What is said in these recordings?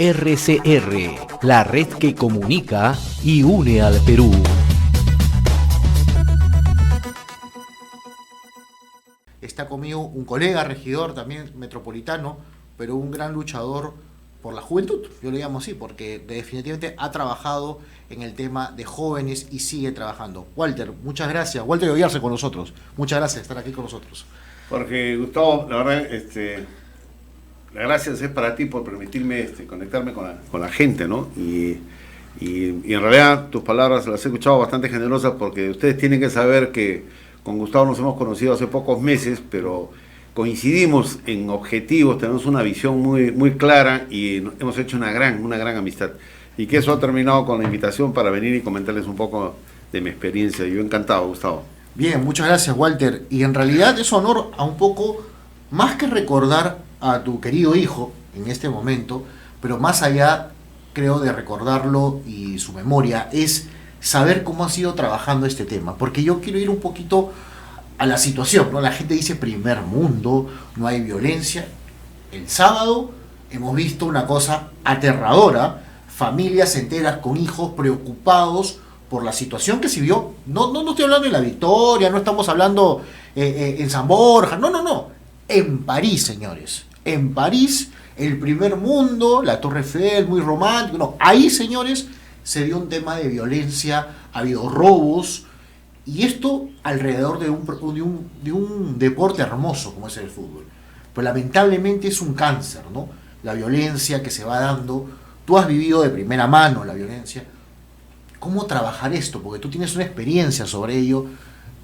RCR, la red que comunica y une al Perú. Está conmigo un colega regidor también metropolitano, pero un gran luchador por la juventud, yo le llamo así, porque definitivamente ha trabajado en el tema de jóvenes y sigue trabajando. Walter, muchas gracias. Walter Oyarse con nosotros. Muchas gracias por estar aquí con nosotros. Jorge, Gustavo, la verdad, las gracias es para ti por permitirme conectarme con la gente, ¿no? Y en realidad tus palabras las he escuchado bastante generosas, porque ustedes tienen que saber que con Gustavo nos hemos conocido hace pocos meses, pero coincidimos en objetivos, tenemos una visión muy, muy clara y hemos hecho una gran amistad. Y que eso ha terminado con la invitación para venir y comentarles un poco de mi experiencia. Yo encantado, Gustavo. Bien, muchas gracias, Walter. Y en realidad es honor a un poco, más que recordar a tu querido hijo en este momento, pero más allá, creo, de recordarlo y su memoria, es saber cómo ha sido trabajando este tema. Porque yo quiero ir un poquito a la situación, ¿no? La gente dice primer mundo, no hay violencia. El sábado hemos visto una cosa aterradora, familias enteras con hijos preocupados por la situación que se vio. No estoy hablando de La Victoria, no estamos hablando en San Borja, no. En París, señores. En París, el primer mundo, la Torre Eiffel, muy romántico. No, ahí, señores, se dio un tema de violencia, ha habido robos, y esto alrededor de un deporte hermoso como es el fútbol. Pues lamentablemente es un cáncer, ¿no? La violencia que se va dando. Tú has vivido de primera mano la violencia. ¿Cómo trabajar esto? Porque tú tienes una experiencia sobre ello.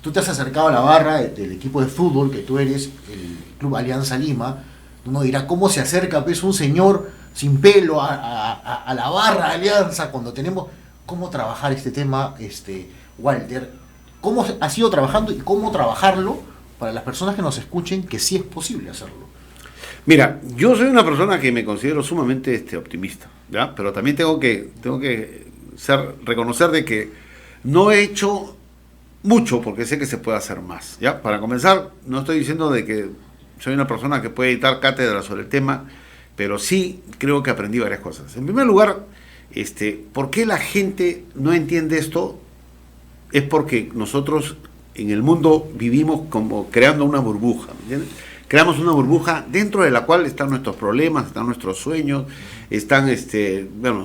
Tú te has acercado a la barra del equipo de fútbol que tú eres, el Club Alianza Lima. Uno dirá, ¿cómo se acerca pues un señor sin pelo a la barra de Alianza cuando tenemos... ¿Cómo trabajar este tema, Walter? ¿Cómo ha sido trabajando y cómo trabajarlo para las personas que nos escuchen, que sí es posible hacerlo? Mira, yo soy una persona que me considero sumamente optimista, ¿ya? Pero también tengo que reconocer de que no he hecho mucho, porque sé que se puede hacer más, ¿ya? Para comenzar, no estoy diciendo de que soy una persona que puede dictar cátedra sobre el tema, pero sí creo que aprendí varias cosas. En primer lugar, ¿por qué la gente no entiende esto? Es porque nosotros en el mundo vivimos como creando una burbuja, ¿entiendes? Creamos una burbuja dentro de la cual están nuestros problemas, están nuestros sueños, están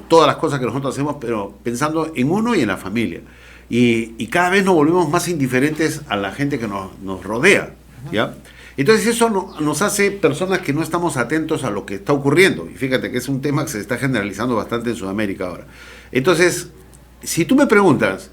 todas las cosas que nosotros hacemos, pero pensando en uno y en la familia. Y cada vez nos volvemos más indiferentes a la gente que nos rodea, ¿ya? Entonces eso nos hace personas que no estamos atentos a lo que está ocurriendo. Y fíjate que es un tema que se está generalizando bastante en Sudamérica ahora. Entonces, si tú me preguntas,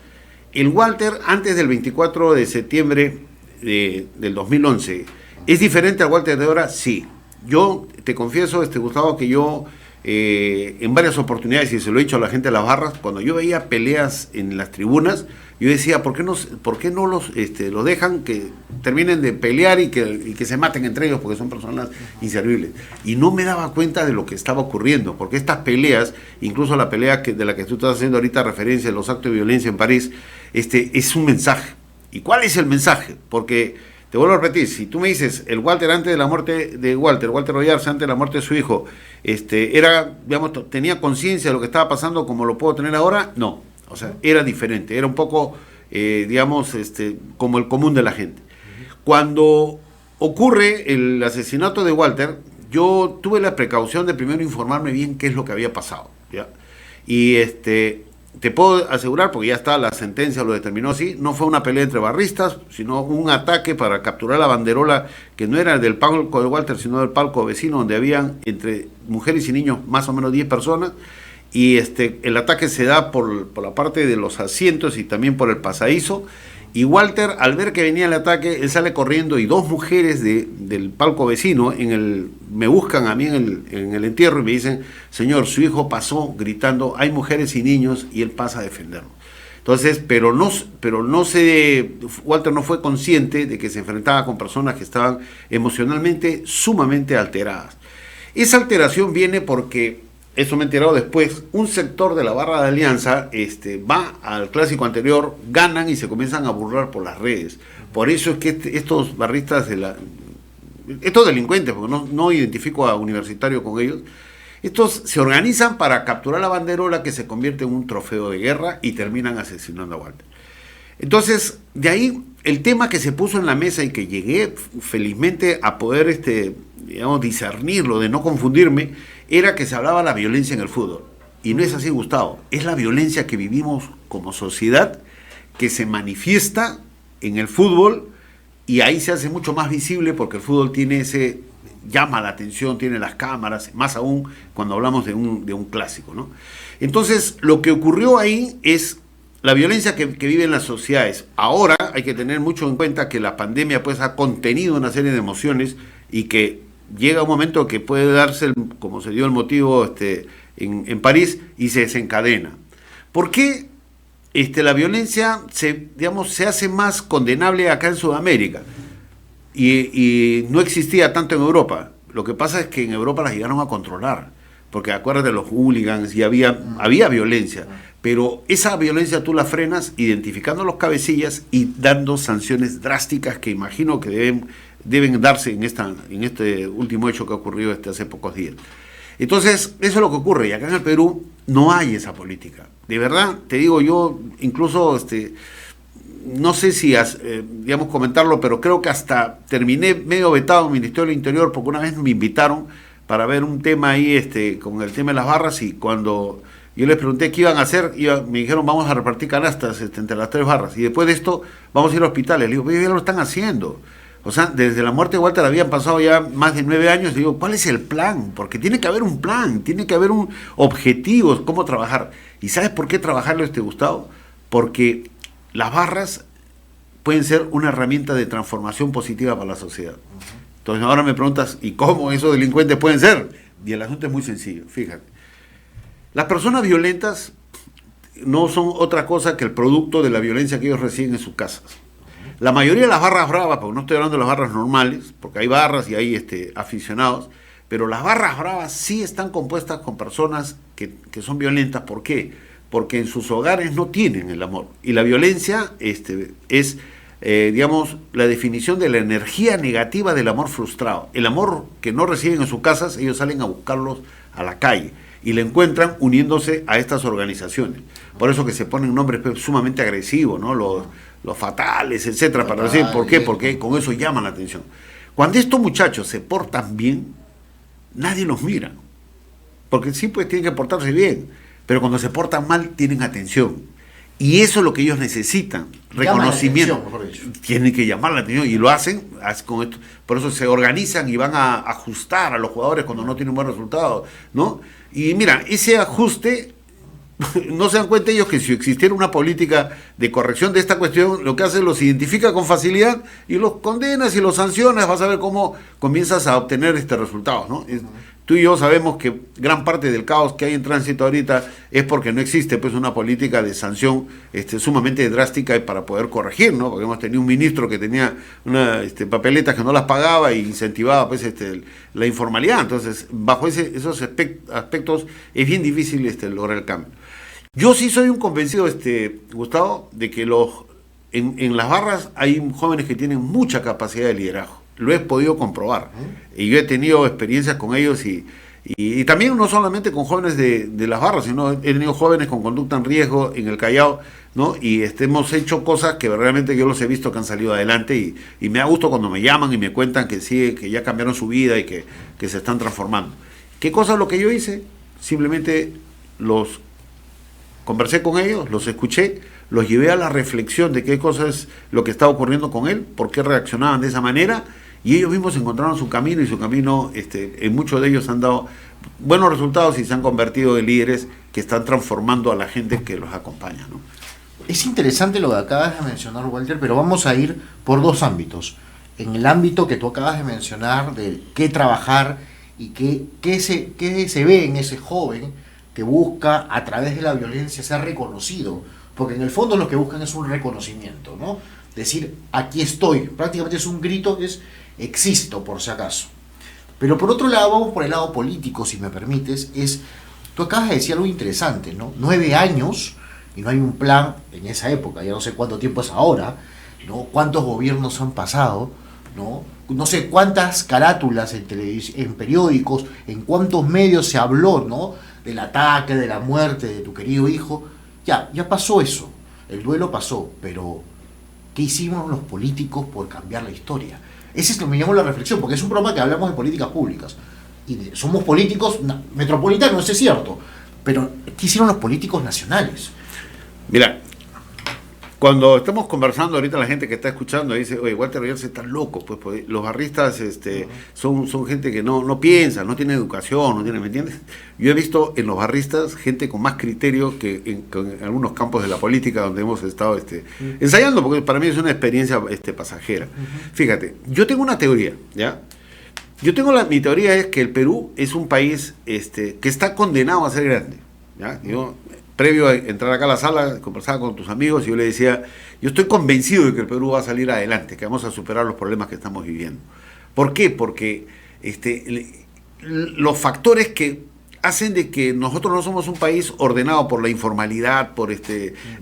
el Walter antes del 24 de septiembre del 2011, ¿es diferente al Walter de ahora? Sí. Yo te confieso, Gustavo, que yo en varias oportunidades, y se lo he dicho a la gente de las barras, cuando yo veía peleas en las tribunas, yo decía, ¿por qué no los dejan que terminen de pelear y que se maten entre ellos, porque son personas inservibles? Y no me daba cuenta de lo que estaba ocurriendo, porque estas peleas, incluso la pelea de la que tú estás haciendo ahorita referencia, los actos de violencia en París, es un mensaje. ¿Y cuál es el mensaje? Porque te vuelvo a repetir, si tú me dices, el Walter antes de la muerte de Walter Oyarse antes de la muerte de su hijo, tenía conciencia de lo que estaba pasando como lo puedo tener ahora, no. O sea, era diferente, era un poco, como el común de la gente. Cuando ocurre el asesinato de Walter, yo tuve la precaución de primero informarme bien qué es lo que había pasado, ¿ya? Y te puedo asegurar, porque ya está, la sentencia lo determinó así, no fue una pelea entre barristas, sino un ataque para capturar la banderola, que no era del palco de Walter, sino del palco vecino, donde habían entre mujeres y niños más o menos 10 personas, y el ataque se da por la parte de los asientos y también por el pasadizo, y Walter, al ver que venía el ataque, él sale corriendo, y dos mujeres del palco vecino me buscan a mí en el entierro y me dicen, señor, su hijo pasó gritando, hay mujeres y niños, y él pasa a defendernos. Entonces, Walter no fue consciente de que se enfrentaba con personas que estaban emocionalmente sumamente alteradas. Esa alteración viene porque, eso me he enterado después, un sector de la barra de Alianza va al clásico anterior, ganan y se comienzan a burlar por las redes. Por eso es que estos barristas, estos delincuentes, porque no identifico a Universitario con ellos, Estos se organizan para capturar la banderola que se convierte en un trofeo de guerra y terminan asesinando a Walter. Entonces, de ahí el tema que se puso en la mesa y que llegué felizmente a poder digamos, discernirlo, de no confundirme, era que se hablaba de la violencia en el fútbol. Y no es así, Gustavo, es la violencia que vivimos como sociedad, que se manifiesta en el fútbol, y ahí se hace mucho más visible porque el fútbol llama la atención, tiene las cámaras, más aún cuando hablamos de un clásico, ¿no? Entonces, lo que ocurrió ahí es la violencia que viven las sociedades. Ahora hay que tener mucho en cuenta que la pandemia pues ha contenido una serie de emociones y que llega un momento que puede darse, como se dio el motivo en París, y se desencadena. ¿Por qué la violencia se hace más condenable acá en Sudamérica? Y no existía tanto en Europa. Lo que pasa es que en Europa las llegaron a controlar, porque acuérdate de los hooligans y había violencia, pero esa violencia tú la frenas identificando los cabecillas y dando sanciones drásticas que imagino que deben darse en este último hecho que ha ocurrido hace pocos días. Entonces, eso es lo que ocurre, y acá en el Perú no hay esa política. De verdad, te digo yo, incluso no sé si, digamos, comentarlo, pero creo que hasta terminé medio vetado en el Ministerio del Interior, porque una vez me invitaron para ver un tema ahí, con el tema de las barras, y cuando yo les pregunté qué iban a hacer, me dijeron, vamos a repartir canastas entre las 3 barras, y después de esto vamos a ir a hospitales. Le digo, pero ya lo están haciendo. O sea, desde la muerte de Walter habían pasado ya más de 9 años. Digo, ¿cuál es el plan? Porque tiene que haber un plan, tiene que haber un objetivo, cómo trabajar. ¿Y sabes por qué trabajarlo, Gustavo? Porque las barras pueden ser una herramienta de transformación positiva para la sociedad. Entonces ahora me preguntas, ¿y cómo esos delincuentes pueden ser? Y el asunto es muy sencillo, fíjate. Las personas violentas no son otra cosa que el producto de la violencia que ellos reciben en sus casas. La mayoría de las barras bravas, porque no estoy hablando de las barras normales, porque hay barras y hay aficionados, pero las barras bravas sí están compuestas con personas que son violentas. ¿Por qué? Porque en sus hogares no tienen el amor. Y la violencia es, digamos, la definición de la energía negativa del amor frustrado. El amor que no reciben en sus casas, ellos salen a buscarlos a la calle y le encuentran uniéndose a estas organizaciones. Por eso que se ponen nombres sumamente agresivos, ¿no? Los fatales, etcétera, para decir, ¿por qué? Porque con eso llaman la atención. Cuando estos muchachos se portan bien, nadie los mira. Porque sí, pues tienen que portarse bien, pero cuando se portan mal, tienen atención. Y eso es lo que ellos necesitan, reconocimiento. Tienen que llamar la atención y lo hacen con esto. Por eso se organizan y van a ajustar a los jugadores cuando no tienen buen resultado, ¿no? Y mira, ese ajuste, no se dan cuenta ellos que si existiera una política de corrección de esta cuestión, lo que hace los identifica con facilidad y los condenas y los sancionas, vas a ver cómo comienzas a obtener resultados, ¿no? Tú y yo sabemos que gran parte del caos que hay en tránsito ahorita es porque no existe pues una política de sanción sumamente drástica para poder corregir, ¿no? Porque hemos tenido un ministro que tenía papeletas que no las pagaba e incentivaba pues la informalidad. Entonces, bajo esos aspectos es bien difícil lograr el cambio. Yo sí soy un convencido, Gustavo, de que en las barras hay jóvenes que tienen mucha capacidad de liderazgo. Lo he podido comprobar. Y yo he tenido experiencias con ellos y también no solamente con jóvenes de las barras, sino he tenido jóvenes con conducta en riesgo en el Callao, ¿no? Y hemos hecho cosas que realmente yo los he visto que han salido adelante y me da gusto cuando me llaman y me cuentan que sí, que ya cambiaron su vida y que se están transformando. ¿Qué cosa es lo que yo hice? Simplemente los conversé con ellos, los escuché, los llevé a la reflexión de qué cosa es lo que estaba ocurriendo con él, por qué reaccionaban de esa manera, y ellos mismos encontraron su camino, y su camino, en muchos de ellos han dado buenos resultados y se han convertido en líderes que están transformando a la gente que los acompaña, ¿no? Es interesante lo que acabas de mencionar, Walter, pero vamos a ir por 2 ámbitos. En el ámbito que tú acabas de mencionar, de qué trabajar y qué se ve en ese joven que busca a través de la violencia ser reconocido, porque en el fondo lo que buscan es un reconocimiento, ¿no? Decir, aquí estoy, prácticamente es un grito, existo por si acaso. Pero por otro lado, vamos por el lado político, si me permites, tú acabas de decir algo interesante, ¿no? 9 años y no hay un plan en esa época, ya no sé cuánto tiempo es ahora, ¿no? Cuántos gobiernos han pasado, ¿no? No sé cuántas carátulas en en periódicos, en cuántos medios se habló, ¿no? Del ataque, de la muerte de tu querido hijo. Ya pasó eso, el duelo pasó, pero ¿qué hicimos los políticos por cambiar la historia? Ese es lo que me llamó la reflexión, porque es un programa que hablamos de políticas públicas. Somos políticos metropolitanos, eso es cierto, pero ¿qué hicieron los políticos nacionales? Mira, cuando estamos conversando ahorita, la gente que está escuchando dice, oye, Walter Ayarza está loco, pues los barristas son gente que no piensa, no tiene educación, no tiene, ¿me entiendes? Yo he visto en los barristas gente con más criterio que en algunos campos de la política donde hemos estado ensayando, porque para mí es una experiencia pasajera. Fíjate, yo tengo una teoría, ¿ya? Mi teoría es que el Perú es un país que está condenado a ser grande, ¿ya? Yo, previo a entrar acá a la sala, conversaba con tus amigos y yo le decía, yo estoy convencido de que el Perú va a salir adelante, que vamos a superar los problemas que estamos viviendo. ¿Por qué? Porque los factores que hacen de que nosotros no somos un país ordenado por la informalidad, por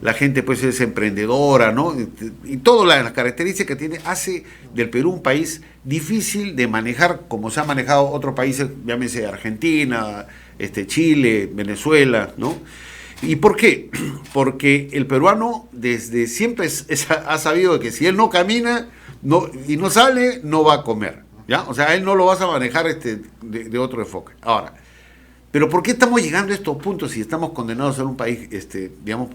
la gente pues es emprendedora, ¿no? Y todas las características que tiene, hace del Perú un país difícil de manejar, como se ha manejado otros países, llámese Argentina, Chile, Venezuela, ¿no? ¿Y por qué? Porque el peruano desde siempre ha sabido que si él no camina y no sale, no va a comer, ¿ya? O sea, él no lo vas a manejar de otro enfoque. Ahora, pero ¿por qué estamos llegando a estos puntos si estamos condenados a ser un país, digamos,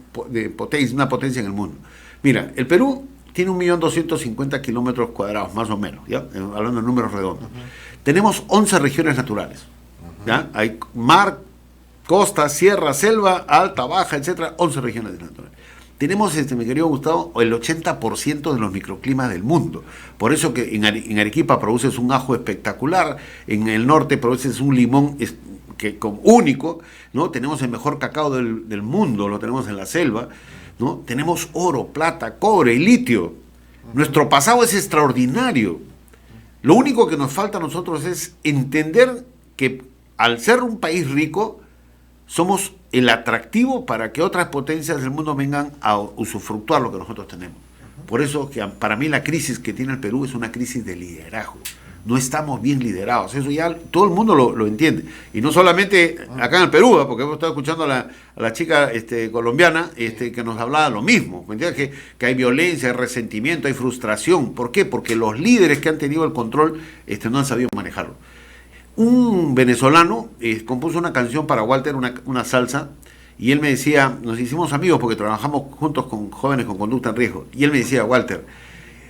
una potencia en el mundo? Mira, el Perú tiene 1.250.000 kilómetros cuadrados, más o menos, ¿ya? Hablando de números redondos. Tenemos 11 regiones naturales, ¿ya? Hay mar, costa, sierra, selva, alta, baja, etcétera, 11 regiones naturales. Tenemos, mi querido Gustavo, el 80% de los microclimas del mundo. Por eso que en Arequipa produces un ajo espectacular, en el norte produces un limón único, ¿no? Tenemos el mejor cacao del mundo, lo tenemos en la selva, ¿no? Tenemos oro, plata, cobre y litio. Nuestro pasado es extraordinario. Lo único que nos falta a nosotros es entender que al ser un país rico, somos el atractivo para que otras potencias del mundo vengan a usufructuar lo que nosotros tenemos. Por eso que para mí la crisis que tiene el Perú es una crisis de liderazgo. No estamos bien liderados, eso ya todo el mundo lo entiende. Y no solamente acá en el Perú, porque hemos estado escuchando a la chica colombiana que nos hablaba lo mismo. ¿Me entiendes? Que hay violencia, hay resentimiento, hay frustración. ¿Por qué? Porque los líderes que han tenido el control no han sabido manejarlo. Un venezolano compuso una canción para Walter, una salsa, y él me decía, nos hicimos amigos porque trabajamos juntos con jóvenes con conducta en riesgo, y él me decía, Walter,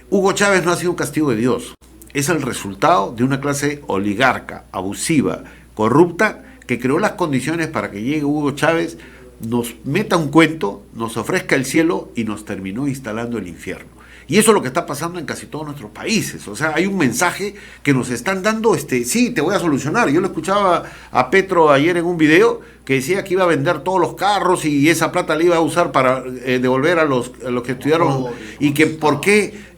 Hugo Chávez no ha sido un castigo de Dios, es el resultado de una clase oligarca, abusiva, corrupta, que creó las condiciones para que llegue Hugo Chávez, nos meta un cuento, nos ofrezca el cielo y nos terminó instalando el infierno. Y eso es lo que está pasando en casi todos nuestros países. O sea, hay un mensaje que nos están dando, sí, te voy a solucionar. Yo lo escuchaba a Petro ayer en un video que decía que iba a vender todos los carros y esa plata la iba a usar para devolver a los que estudiaron. Y que por qué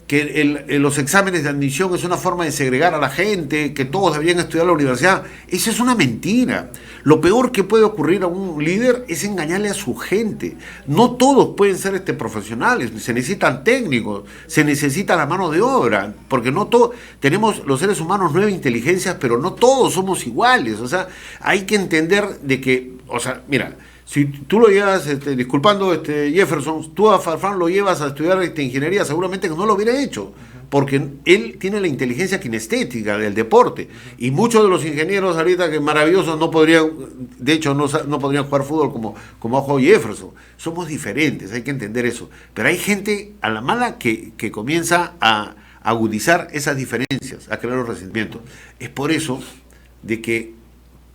los exámenes de admisión es una forma de segregar a la gente, que todos deberían estudiar en la universidad. Eso es una mentira. Lo peor que puede ocurrir a un líder es engañarle a su gente. No todos pueden ser profesionales, se necesitan técnicos, se necesita la mano de obra, porque no todos, tenemos los seres humanos 9 inteligencias, pero no todos somos iguales. O sea, hay que entender de que, o sea, mira, si tú lo llevas, disculpando Jefferson, tú a Farfán lo llevas a estudiar ingeniería, seguramente que no lo hubiera hecho, porque él tiene la inteligencia kinestética del deporte, y muchos de los ingenieros ahorita que maravillosos no podrían, de hecho no podrían jugar fútbol como ha jugado Jefferson. Somos diferentes, hay que entender eso, pero hay gente a la mala que comienza a agudizar esas diferencias, a crear los resentimientos. Es por eso de que,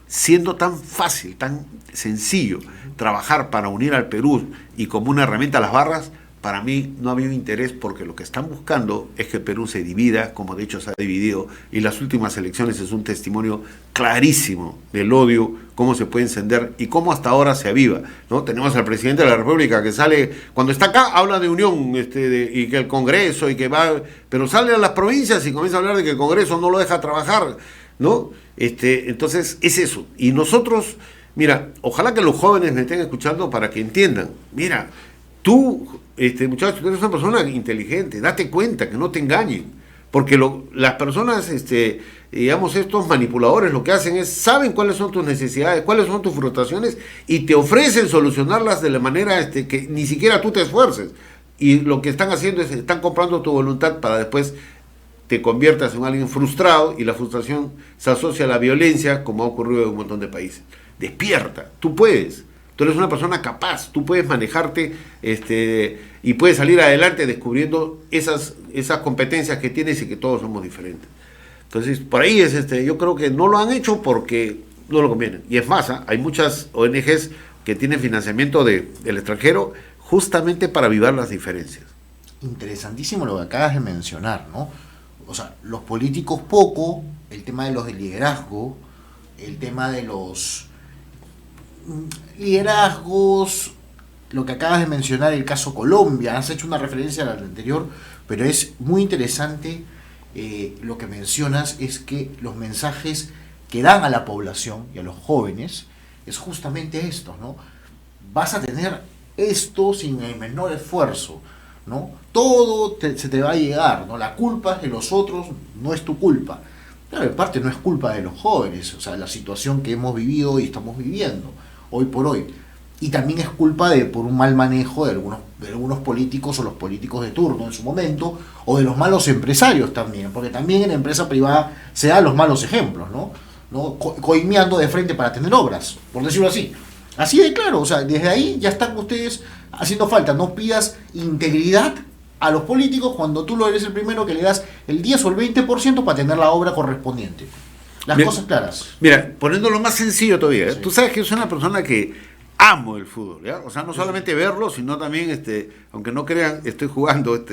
siendo tan fácil, tan sencillo trabajar para unir al Perú y como una herramienta a las barras, para mí no ha habido interés, porque lo que están buscando es que el Perú se divida, como de hecho se ha dividido, y las últimas elecciones es un testimonio clarísimo del odio, cómo se puede encender y cómo hasta ahora se aviva, ¿no? Tenemos al presidente de la República que sale, cuando está acá habla de unión y que el Congreso y que va, pero sale a las provincias y comienza a hablar de que el Congreso no lo deja trabajar, ¿no? Entonces es eso. Y nosotros, mira, ojalá que los jóvenes me estén escuchando para que entiendan, mira, tú, muchachos, tú eres una persona inteligente, date cuenta, que no te engañen, Porque las personas, digamos, estos manipuladores lo que hacen es, saben cuáles son tus necesidades, cuáles son tus frustraciones y te ofrecen solucionarlas de la manera que ni siquiera tú te esfuerces. Y lo que están haciendo es, están comprando tu voluntad para después te conviertas en alguien frustrado y la frustración se asocia a la violencia, como ha ocurrido en un montón de países. Despierta, tú puedes. Tú eres una persona capaz, tú puedes manejarte y puedes salir adelante descubriendo esas competencias que tienes y que todos somos diferentes. Entonces, por ahí yo creo que no lo han hecho porque no lo conviene. Y es más, hay muchas ONGs que tienen financiamiento del extranjero justamente para avivar las diferencias. Interesantísimo lo que acabas de mencionar, ¿no? O sea, los políticos poco, el tema de los de liderazgo, el tema de los liderazgos, lo que acabas de mencionar, el caso Colombia, has hecho una referencia al anterior, pero es muy interesante lo que mencionas, es que los mensajes que dan a la población y a los jóvenes es justamente esto, ¿no? Vas a tener esto sin el menor esfuerzo, ¿no? Todo se te va a llegar, ¿no? La culpa es de los otros, no es tu culpa. Claro, en parte no es culpa de los jóvenes, o sea, la situación que hemos vivido y estamos viviendo hoy por hoy. Y también es culpa por un mal manejo de algunos políticos o los políticos de turno en su momento, o de los malos empresarios también, porque también en la empresa privada se dan los malos ejemplos, ¿no? Coimeando de frente para tener obras, por decirlo así. Así de claro, o sea, desde ahí ya están ustedes haciendo falta. No pidas integridad a los políticos cuando tú lo eres el primero que le das el 10 o el 20% para tener la obra correspondiente. Las cosas claras. Mira, poniéndolo más sencillo todavía, Sí. Tú sabes que soy una persona que amo el fútbol, ¿ya? O sea, no solamente verlo, sino también, aunque no crean, estoy jugando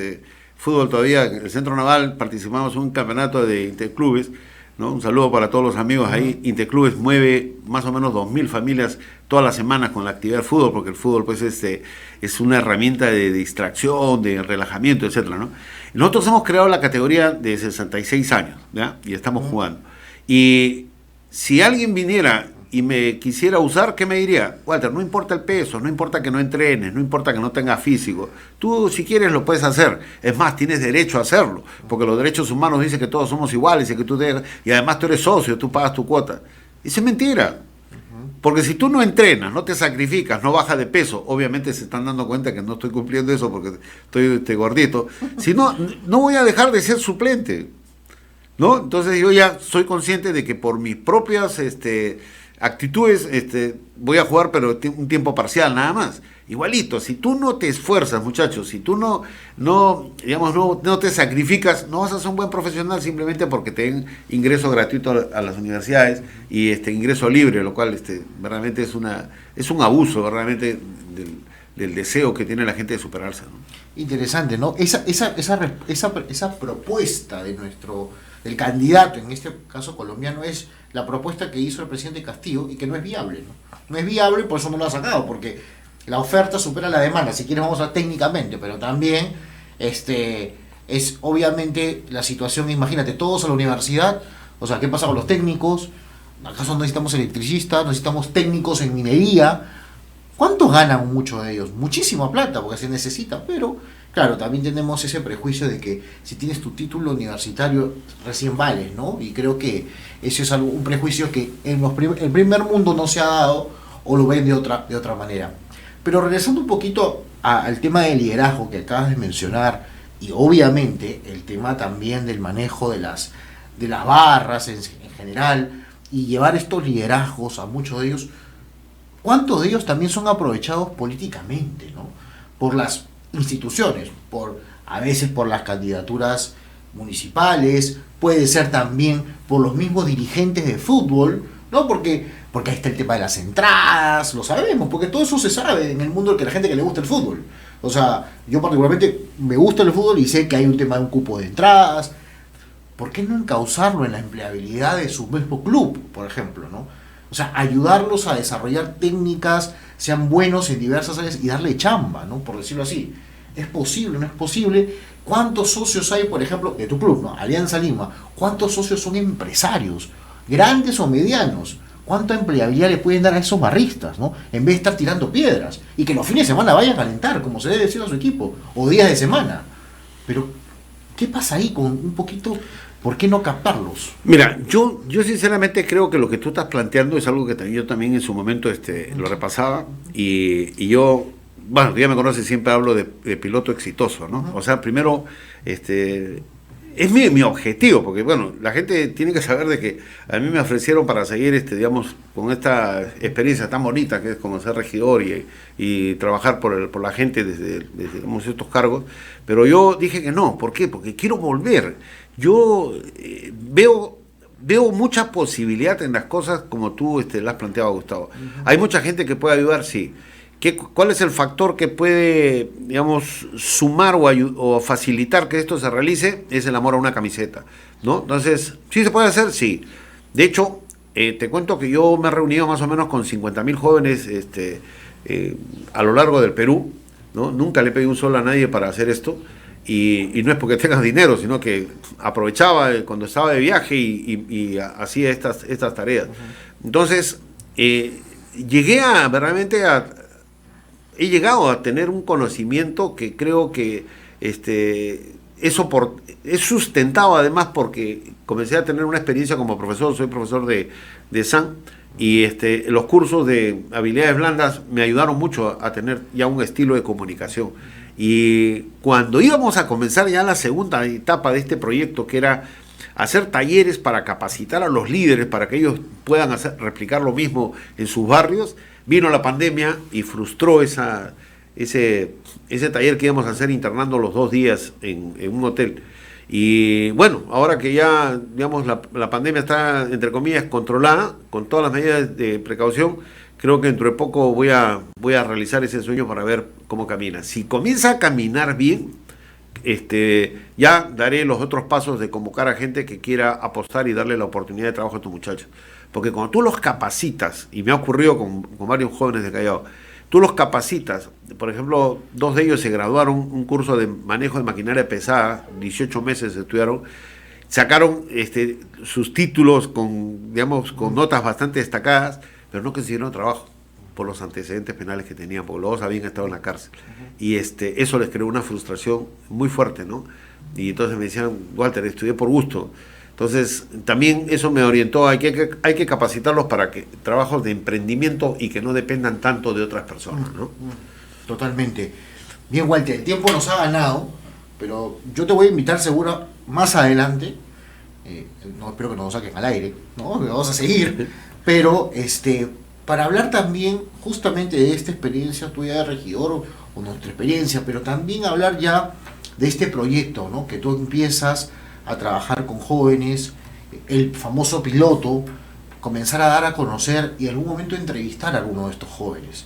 fútbol todavía en el Centro Naval, participamos en un campeonato de interclubes, ¿no? Un saludo para todos los amigos ahí. Interclubes mueve más o menos 2.000 familias todas las semanas con la actividad del fútbol, porque el fútbol pues es una herramienta de distracción, de relajamiento, etcétera, ¿no? Nosotros hemos creado la categoría de 66 años, ¿ya? Y estamos jugando. Y si alguien viniera y me quisiera usar, ¿qué me diría? Walter, no importa el peso, no importa que no entrenes, no importa que no tengas físico. Tú, si quieres, lo puedes hacer. Es más, tienes derecho a hacerlo, porque los derechos humanos dicen que todos somos iguales y además tú eres socio, tú pagas tu cuota. Eso es mentira. Porque si tú no entrenas, no te sacrificas, no bajas de peso, obviamente se están dando cuenta que no estoy cumpliendo eso porque estoy gordito. Si no, no voy a dejar de ser suplente, ¿no? Entonces yo ya soy consciente de que por mis propias actitudes voy a jugar, pero un tiempo parcial nada más. Igualito, si tú no te esfuerzas, muchachos, si tú no te sacrificas, no vas a ser un buen profesional simplemente porque te den ingreso gratuito a las universidades y ingreso libre, lo cual verdaderamente es un abuso verdaderamente del deseo que tiene la gente de superarse, ¿no? Interesante, ¿no? Esa propuesta del candidato, en este caso colombiano, es la propuesta que hizo el presidente Castillo y que no es viable, ¿no? No es viable, por eso no lo ha sacado, porque la oferta supera la demanda. Si quieres vamos a técnicamente, pero también es obviamente la situación. Imagínate, todos a la universidad, o sea, ¿qué pasa con los técnicos? ¿Acaso necesitamos electricistas, necesitamos técnicos en minería? ¿Cuántos ganan muchos de ellos? Muchísima plata, porque se necesita, pero claro, también tenemos ese prejuicio de que si tienes tu título universitario recién vales, ¿no? Y creo que ese es un prejuicio que en el primer mundo no se ha dado, o lo ven de otra manera. Pero regresando un poquito al tema del liderazgo que acabas de mencionar, y obviamente el tema también del manejo de las barras en general, y llevar estos liderazgos a muchos de ellos, ¿cuántos de ellos también son aprovechados políticamente, ¿no? Por las instituciones, a veces por las candidaturas municipales, puede ser también por los mismos dirigentes de fútbol, ¿no? Porque ahí está el tema de las entradas, lo sabemos, porque todo eso se sabe en el mundo de la gente que le gusta el fútbol. O sea, yo particularmente me gusta el fútbol y sé que hay un tema de un cupo de entradas. ¿Por qué no encauzarlo en la empleabilidad de su mismo club, por ejemplo, ¿no? O sea, ayudarlos a desarrollar técnicas, sean buenos en diversas áreas y darle chamba, ¿no? Por decirlo así. ¿Es posible? ¿No es posible? ¿Cuántos socios hay, por ejemplo, de tu club, ¿no? Alianza Lima? ¿Cuántos socios son empresarios, grandes o medianos? ¿Cuánta empleabilidad le pueden dar a esos barristas, ¿no? En vez de estar tirando piedras. Y que los fines de semana vayan a calentar, como se debe decir a su equipo. O días de semana. Pero ¿Qué pasa ahí con un poquito? ¿Por qué no captarlos? Mira, yo sinceramente creo que lo que tú estás planteando es algo que yo también en su momento lo repasaba y yo, bueno, tú ya me conoces, siempre hablo de piloto exitoso, ¿no? O sea, primero, es mi objetivo, porque bueno, la gente tiene que saber de que a mí me ofrecieron para seguir, digamos, con esta experiencia tan bonita que es como ser regidor y trabajar por la gente desde digamos, estos cargos, pero yo dije que no. ¿Por qué? Porque quiero volver. Yo veo mucha posibilidad en las cosas como tú las has planteado, Gustavo. Hay mucha gente que puede ayudar, sí. ¿Cuál es el factor que puede, digamos, sumar o facilitar que esto se realice? Es el amor a una camiseta, ¿no? Entonces, ¿sí se puede hacer? Sí. De hecho, te cuento que yo me he reunido más o menos con 50.000 jóvenes a lo largo del Perú, ¿no? Nunca le pedí un sol a nadie para hacer esto, y no es porque tengas dinero, sino que aprovechaba cuando estaba de viaje y hacía estas tareas. Entonces, he llegado a tener un conocimiento que creo que es sustentado además porque comencé a tener una experiencia como profesor. Soy profesor de SAN y los cursos de habilidades blandas me ayudaron mucho a tener ya un estilo de comunicación. Y cuando íbamos a comenzar ya la segunda etapa de este proyecto, que era hacer talleres para capacitar a los líderes para que ellos puedan replicar lo mismo en sus barrios, vino la pandemia y frustró ese taller que íbamos a hacer internando los 2 días en un hotel. Y bueno, ahora que ya, digamos, la pandemia está, entre comillas, controlada, con todas las medidas de precaución, creo que dentro de poco voy a realizar ese sueño para ver cómo camina. Si comienza a caminar bien, ya daré los otros pasos de convocar a gente que quiera apostar y darle la oportunidad de trabajo a estos muchachos. Porque cuando tú los capacitas, y me ha ocurrido con varios jóvenes de Callao, tú los capacitas, por ejemplo, 2 de ellos se graduaron un curso de manejo de maquinaria pesada, 18 meses estudiaron, sacaron sus títulos con notas bastante destacadas, pero no consiguieron trabajo por los antecedentes penales que tenían, porque los dos habían estado en la cárcel. Y eso les creó una frustración muy fuerte, ¿no? Y entonces me decían, Walter, estudié por gusto. Entonces, también eso me orientó, hay que capacitarlos para que trabajos de emprendimiento y que no dependan tanto de otras personas, ¿no? Totalmente. Bien, Walter, el tiempo nos ha ganado, pero yo te voy a invitar seguro más adelante, no espero que nos saquen al aire, ¿no? Vamos a seguir, pero para hablar también justamente de esta experiencia tuya de regidor o nuestra experiencia, pero también hablar ya de este proyecto, ¿no? Que tú empiezas a trabajar con jóvenes, el famoso piloto, comenzar a dar a conocer y en algún momento entrevistar a alguno de estos jóvenes,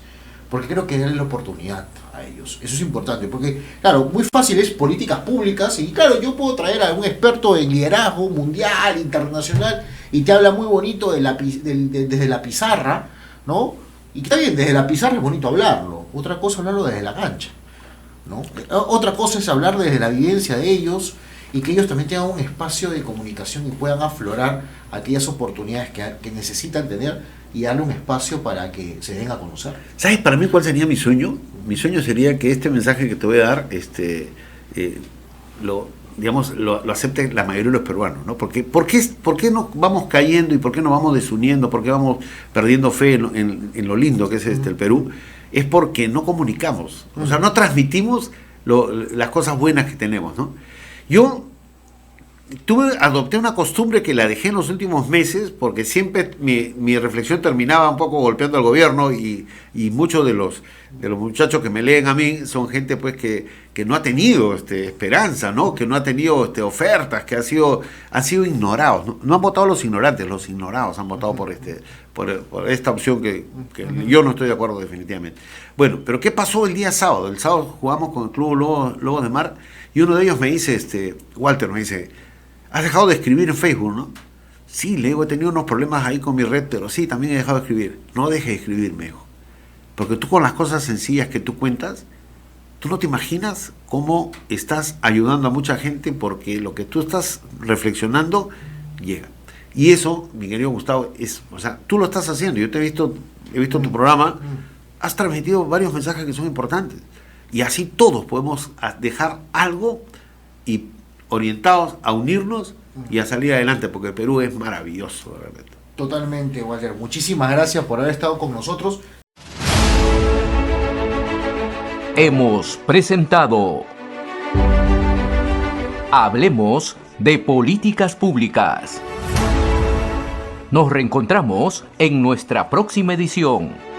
porque creo que darle la oportunidad a ellos, eso es importante, porque claro, muy fácil es políticas públicas y claro, yo puedo traer a un experto en liderazgo mundial, internacional y te habla muy bonito desde la pizarra, ¿no? Y está bien, desde la pizarra es bonito hablarlo, otra cosa hablarlo desde la cancha, ¿no? Otra cosa es hablar desde la vivencia de ellos y que ellos también tengan un espacio de comunicación y puedan aflorar aquellas oportunidades que necesitan tener y darle un espacio para que se den a conocer. ¿Sabes para mí cuál sería mi sueño? Mi sueño sería que este mensaje que te voy a dar lo acepte la mayoría de los peruanos, ¿no? Porque, ¿por qué nos vamos cayendo y por qué nos vamos desuniendo? ¿Por qué vamos perdiendo fe en lo lindo que es el Perú? Es porque no comunicamos, o sea, no transmitimos las cosas buenas que tenemos, ¿no? Yo adopté una costumbre que la dejé en los últimos meses porque siempre mi reflexión terminaba un poco golpeando al gobierno y muchos de los muchachos que me leen a mí son gente pues que no ha tenido esperanza, ¿no? Que no ha tenido ofertas, que han sido ignorados, no han votado los ignorantes, los ignorados han votado por esta opción que yo no estoy de acuerdo definitivamente. Bueno, pero ¿qué pasó el día sábado? El sábado jugamos con el Club Lobos de Mar y uno de ellos me dice, Walter me dice, ¿has dejado de escribir en Facebook, no? Sí, le digo, he tenido unos problemas ahí con mi red, pero sí, también he dejado de escribir. No dejes de escribir, me dijo. Porque tú con las cosas sencillas que tú cuentas, tú no te imaginas cómo estás ayudando a mucha gente porque lo que tú estás reflexionando llega. Y eso, mi querido Gustavo, o sea, tú lo estás haciendo. Yo he visto tu programa, has transmitido varios mensajes que son importantes. Y así todos podemos dejar algo y orientados a unirnos y a salir adelante, porque el Perú es maravilloso, realmente. Totalmente, Walter. Muchísimas gracias por haber estado con nosotros. Hemos presentado Hablemos de Políticas Públicas. Nos reencontramos en nuestra próxima edición.